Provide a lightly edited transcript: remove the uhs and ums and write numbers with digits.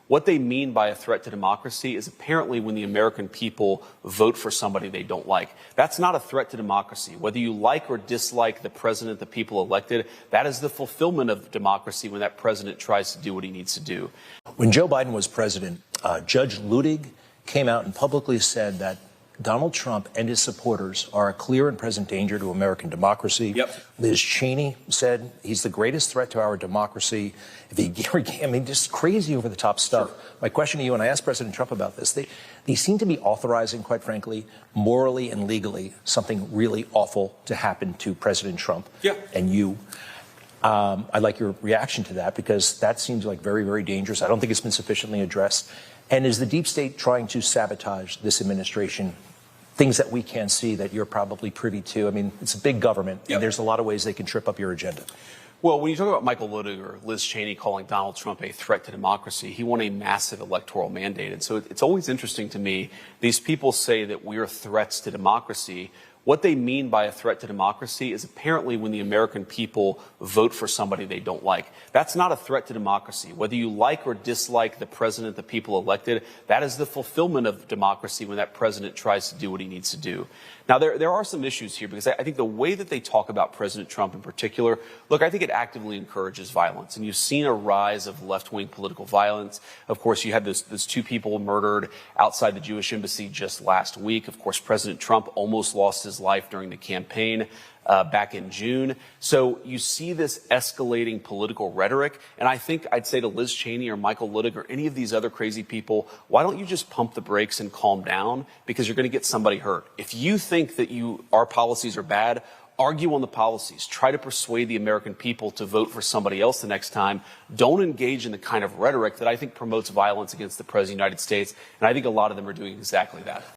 What they mean by a threat to democracy is apparently when the American people vote for somebody they don't like. That's not a threat to democracy. Whether you like or dislike the president the people elected, that is the fulfillment of democracy when that president tries to do what he needs to do. When Joe Biden was president, Judge Ludig came out and publicly said that Donald Trump and his supporters are a clear and present danger to American democracy. Yep. Liz Cheney said he's the greatest threat to our democracy. I mean, just crazy over the top stuff. Sure. My question to you, and I asked President Trump about this, they seem to be authorizing, quite frankly, morally and legally, something really awful to happen to President Trump and you. I'd like your reaction to that, because that seems like very, very dangerous. I don't think it's been sufficiently addressed. And is the deep state trying to sabotage this administration? Things that we can't see that you're probably privy to. I mean, it's a big government, and there's a lot of ways they can trip up your agenda. Well, when you talk about Michael Ludig or Liz Cheney calling Donald Trump a threat to democracy, he won a massive electoral mandate. And so it's always interesting to me, these people say that we're threats to democracy. What they mean by a threat to democracy is apparently when the American people vote for somebody they don't like. That's not a threat to democracy. Whether you like or dislike the president the people elected, that is the fulfillment of democracy when that president tries to do what he needs to do. Now, there are some issues here, because I think the way that they talk about President Trump in particular, look, I think it actively encourages violence. And you've seen a rise of left-wing political violence. Of course, you had those two people murdered outside the Jewish embassy just last week. Of course, President Trump almost lost his life during the campaign back in June. So you see this escalating political rhetoric. And I think I'd say to Liz Cheney or Michael Ludig or any of these other crazy people, why don't you just pump the brakes and calm down? Because you're going to get somebody hurt. If you think that our policies are bad, argue on the policies. Try to persuade the American people to vote for somebody else the next time. Don't engage in the kind of rhetoric that I think promotes violence against the President of the United States. And I think a lot of them are doing exactly that.